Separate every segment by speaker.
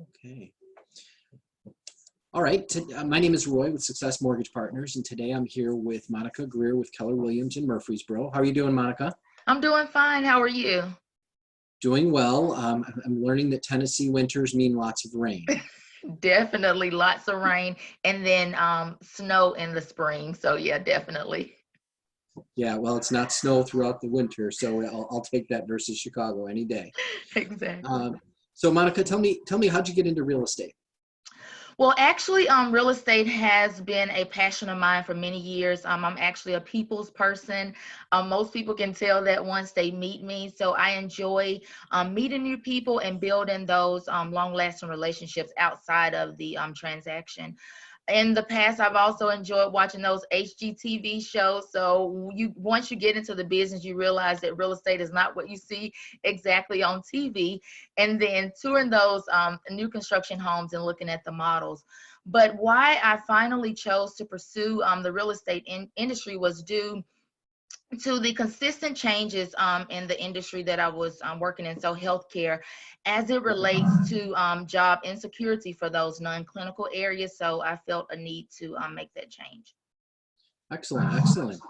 Speaker 1: Okay. All right. My name is Roy with Success Mortgage Partners, and today I'm here with Monica Greer with Keller Williams in Murfreesboro. How are you doing, Monica?
Speaker 2: I'm doing fine. How are you?
Speaker 1: Doing well. I'm learning that Tennessee winters mean lots of rain.
Speaker 2: Definitely lots of rain and then snow in the spring. So yeah, definitely.
Speaker 1: Yeah, well, it's not snow throughout the winter, so I'll take that versus Chicago any day.
Speaker 2: Exactly.
Speaker 1: Um, so, Monica, tell me, how'd you get into real estate?
Speaker 2: Well, actually, real estate has been a passion of mine for many years. I'm actually a people's person. Most people can tell that once they meet me. So I enjoy meeting new people and building those long-lasting relationships outside of the transaction. In the past, I've also enjoyed watching those HGTV shows. So once you get into the business, you realize that real estate is not what you see exactly on TV. And then touring those new construction homes and looking at the models. But why I finally chose to pursue the real estate industry was due to the consistent changes in the industry that I was working in, so healthcare, as it relates to job insecurity for those non-clinical areas. So I felt a need to make that change.
Speaker 1: Excellent, excellent.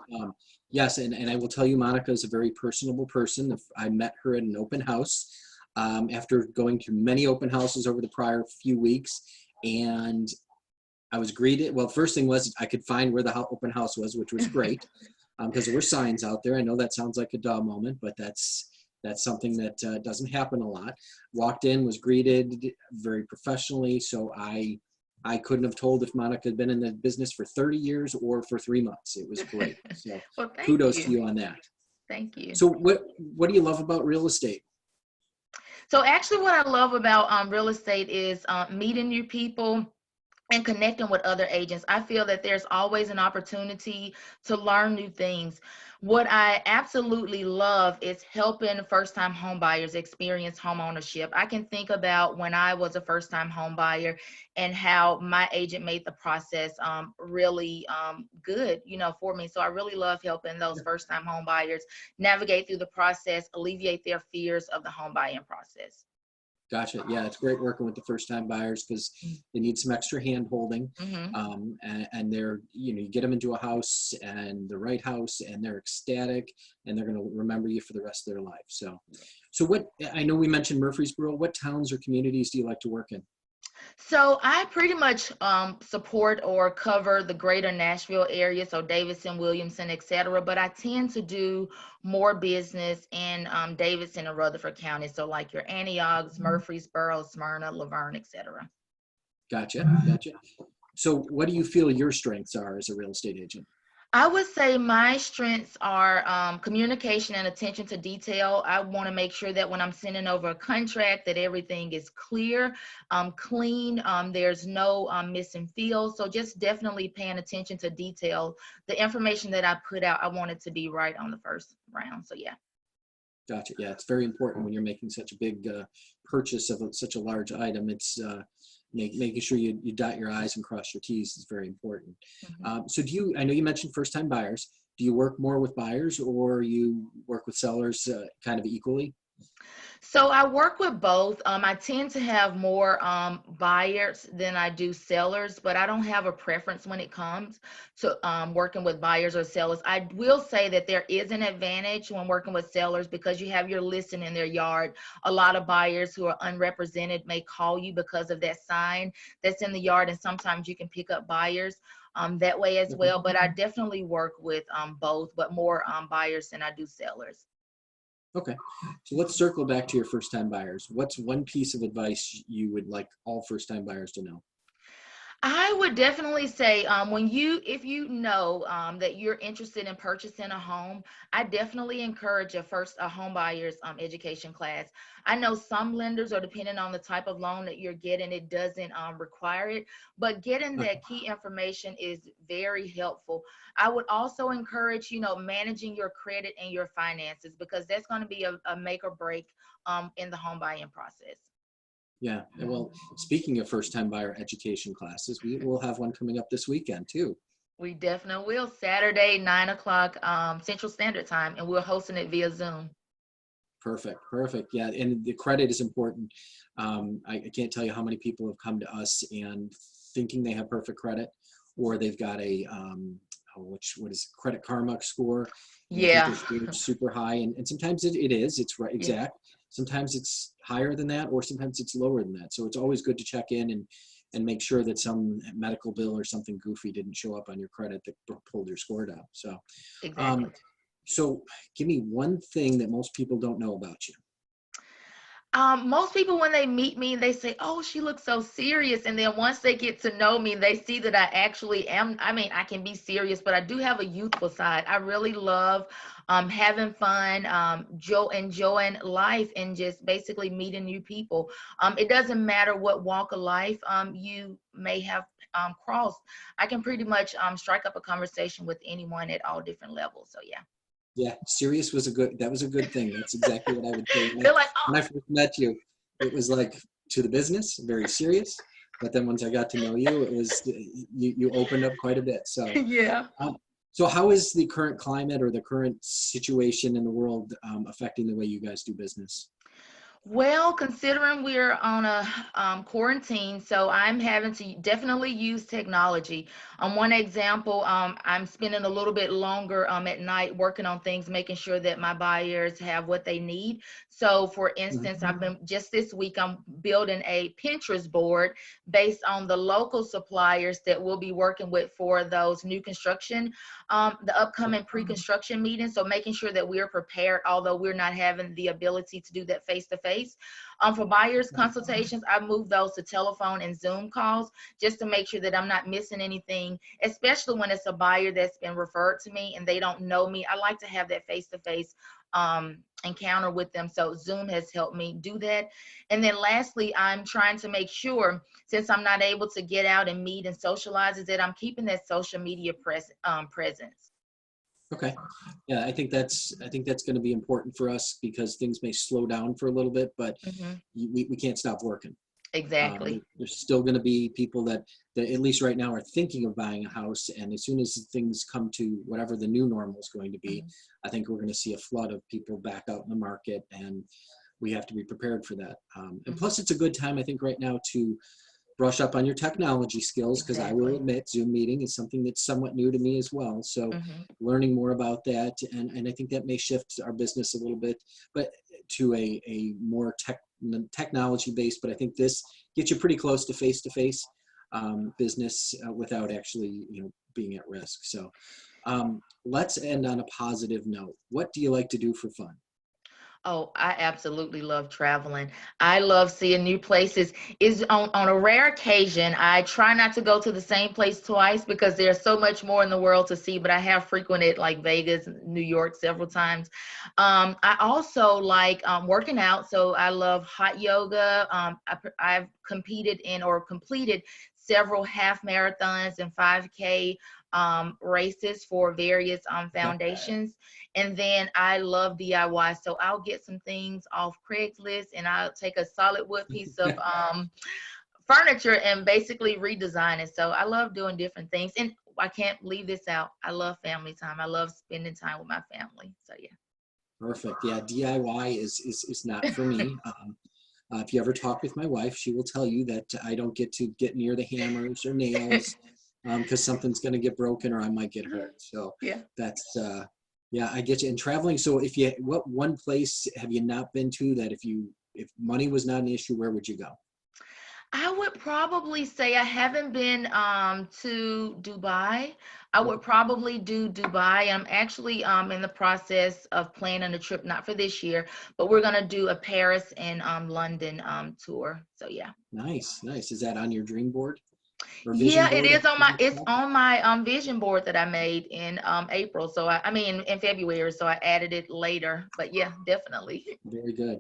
Speaker 1: Yes, and I will tell you, Monica is a very personable person. I met her at an open house after going to many open houses over the prior few weeks, and I was greeted. Well, first thing was I could find where the open house was, which was great because there were signs out there. I know that sounds like a duh moment, but that's something that doesn't happen a lot. Walked in, was greeted very professionally, so I couldn't have told if Monica had been in the business for 30 years or for 3 months. It was great. So
Speaker 2: Well, thank
Speaker 1: kudos to
Speaker 2: you.
Speaker 1: you on that.
Speaker 2: Thank you.
Speaker 1: So what do you love about real estate?
Speaker 2: So actually what I love about real estate is meeting new people and connecting with other agents. I feel that there's always an opportunity to learn new things. What I absolutely love is helping first-time home buyers experience home ownership. I can think about when I was a first-time home buyer and how my agent made the process really good, for me. So I really love helping those first-time home buyers navigate through the process, alleviate their fears of the home buying process.
Speaker 1: Gotcha. Yeah, it's great working with the first time buyers because they need some extra hand holding.
Speaker 2: Mm-hmm.
Speaker 1: And they're, you get them into a house and the right house and they're ecstatic and they're going to remember you for the rest of their life. So what, I know we mentioned Murfreesboro, what towns or communities do you like to work in?
Speaker 2: So I pretty much support or cover the greater Nashville area, so Davidson, Williamson, etc. But I tend to do more business in Davidson and Rutherford County, so like your Antiochs, Murfreesboro, Smyrna, Laverne, etc.
Speaker 1: Gotcha. Gotcha. So what do you feel your strengths are as a real estate agent?
Speaker 2: I would say my strengths are communication and attention to detail. I want to make sure that when I'm sending over a contract that everything is clear, clean, there's no missing fields. So just definitely paying attention to detail. The information that I put out, I want it to be right on the first round. So yeah.
Speaker 1: Gotcha. Yeah, it's very important when you're making such a big purchase of such a large item. It's making sure you dot your I's and cross your T's is very important.
Speaker 2: Mhm.
Speaker 1: So I know you mentioned first-time buyers. Do you work more with buyers or you work with sellers kind of equally?
Speaker 2: So I work with both. I tend to have more buyers than I do sellers, but I don't have a preference when it comes to working with buyers or sellers. I will say that there is an advantage when working with sellers because you have your listing in their yard. A lot of buyers who are unrepresented may call you because of that sign that's in the yard, and sometimes you can pick up buyers that way as well. But I definitely work with both, but more buyers than I do sellers.
Speaker 1: Okay. So let's circle back to your first-time buyers. What's one piece of advice you would like all first-time buyers to know?
Speaker 2: I would definitely say if you know that you're interested in purchasing a home, I definitely encourage a home buyer's education class. I know some lenders are depending on the type of loan that you're getting, it doesn't require it, but getting
Speaker 1: Okay.
Speaker 2: that key information is very helpful. I would also encourage, managing your credit and your finances because that's going to be a make or break in the home buying process.
Speaker 1: Yeah. Well, speaking of first-time buyer education classes, we will have one coming up this weekend too.
Speaker 2: We definitely will. Saturday, 9 o'clock Central Standard Time, and we're hosting it via Zoom.
Speaker 1: Perfect. Perfect. Yeah. And the credit is important. I can't tell you how many people have come to us and thinking they have perfect credit, or they've got a, what is it, Credit Karma score, and they think
Speaker 2: Yeah.
Speaker 1: their score is super high. And sometimes it is, it's right,
Speaker 2: Yeah.
Speaker 1: exact. Sometimes it's higher than that, or sometimes it's lower than that. So it's always good to check in and make sure that some medical bill or something goofy didn't show up on your credit that pulled your score down. So,
Speaker 2: Exactly.
Speaker 1: um, so give me one thing that most people don't know about you.
Speaker 2: Most people, when they meet me, they say, "Oh, she looks so serious." And then once they get to know me, they see that I actually am. I mean, I can be serious, but I do have a youthful side. I really love having fun, enjoying life, and just basically meeting new people. It doesn't matter what walk of life you may have crossed. I can pretty much strike up a conversation with anyone at all different levels. So yeah.
Speaker 1: Yeah, serious was that was a good thing. That's exactly what I would say.
Speaker 2: They're like,
Speaker 1: When I first met you, it was like to the business, very serious. But then once I got to know you, it was, you opened up quite a bit.
Speaker 2: "Oh,
Speaker 1: So,
Speaker 2: yeah."
Speaker 1: so how is the current climate or the current situation in the world affecting the way you guys do business?
Speaker 2: Well, considering we're on a quarantine, so I'm having to definitely use technology. One example, I'm spending a little bit longer at night working on things, making sure that my buyers have what they need. So, for instance, I've been just this week, I'm building a Pinterest board based on the local suppliers that we'll be working with for those new construction, the upcoming pre-construction meetings. So, making sure that we're prepared, although we're not having the ability to do that face to face. For buyers consultations, I move those to telephone and Zoom calls just to make sure that I'm not missing anything, especially when it's a buyer that's been referred to me and they don't know me. I like to have that face-to-face encounter with them. So Zoom has helped me do that. And then lastly, I'm trying to make sure, since I'm not able to get out and meet and socialize, is that I'm keeping that social media presence.
Speaker 1: Okay. Yeah, I think that's going to be important for us because things may slow down for a little bit, but
Speaker 2: Mhm.
Speaker 1: we can't stop working.
Speaker 2: Exactly.
Speaker 1: There's still going to be people that at least right now are thinking of buying a house, and as soon as things come to whatever the new normal is going to be,
Speaker 2: Mhm.
Speaker 1: I think we're going to see a flood of people back out in the market, and we have to be prepared for that. And
Speaker 2: Mhm.
Speaker 1: plus, it's a good time I think right now to brush up on your technology skills because I will
Speaker 2: Exactly.
Speaker 1: admit Zoom meeting is something that's somewhat new to me as well. So
Speaker 2: Mhm.
Speaker 1: learning more about that, and I think that may shift our business a little bit, but to a more technology based. But I think this gets you pretty close to face business without actually being at risk. So let's end on a positive note. What do you like to do for fun?
Speaker 2: Oh, I absolutely love traveling. I love seeing new places. Is on a rare occasion, I try not to go to the same place twice because there's so much more in the world to see, but I have frequented like Vegas, New York several times. I also like working out, so I love hot yoga. I've competed in or completed several half marathons and 5K races for various
Speaker 1: Okay.
Speaker 2: foundations. And then I love DIY. So I'll get some things off Craigslist and I'll take a solid wood piece of furniture and basically redesign it. So I love doing different things. And I can't leave this out. I love family time. I love spending time with my family. So
Speaker 1: Perfect. Yeah, DIY is not for me. If you ever talk with my wife, she will tell you that I don't get to get near the hammers or
Speaker 2: yeah.
Speaker 1: nails because something's going to get broken or I might get
Speaker 2: Yeah.
Speaker 1: hurt. So
Speaker 2: Yeah.
Speaker 1: that's yeah, I get you. And traveling. So what one place have you not been to that if money was not an issue, where would you go?
Speaker 2: I would probably say I haven't been to Dubai. I would probably do Dubai. I'm actually in the process of planning a trip, not for this year, but we're gonna do a Paris and London tour. So yeah.
Speaker 1: Nice, nice. Is that on your dream board or vision
Speaker 2: Yeah, it
Speaker 1: board?
Speaker 2: is on my it's on my vision board that I made in April. So I mean in February, so I added it later. But yeah, definitely.
Speaker 1: Very good.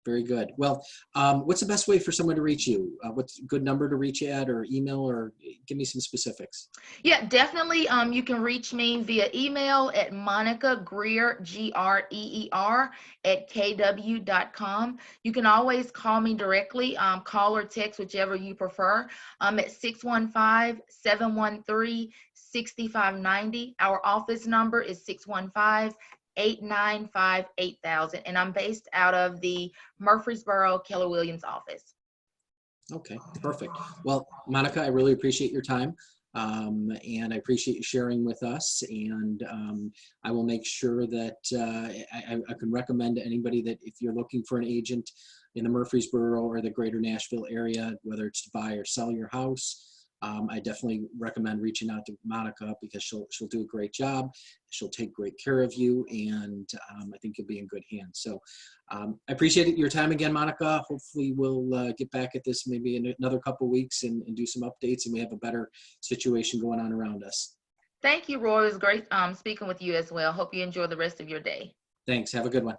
Speaker 1: Very good. Well, what's the best way for someone to reach you? What's a good number to reach you at, or email, or give me some specifics?
Speaker 2: Yeah, definitely. You can reach me via email at Monica Greer, Greer, at kw.com. You can always call me directly, call or text, whichever you prefer, at 615-713-6590. Our office number is 615 895-8000. And I'm based out of the Murfreesboro Keller Williams office.
Speaker 1: Okay, perfect. Well, Monica, I really appreciate your time. And I appreciate you sharing with us. And I will make sure that I can recommend to anybody that if you're looking for an agent in the Murfreesboro or the greater Nashville area, whether it's to buy or sell your house, I definitely recommend reaching out to Monica because she'll do a great job. She'll take great care of you, and I think you'll be in good hands. So I appreciate your time again, Monica. Hopefully we'll get back at this maybe in another couple of weeks and do some updates, and we have a better situation going on around us.
Speaker 2: Thank you, Roy. It was great speaking with you as well. Hope you enjoy the rest of your day.
Speaker 1: Thanks. Have a good one.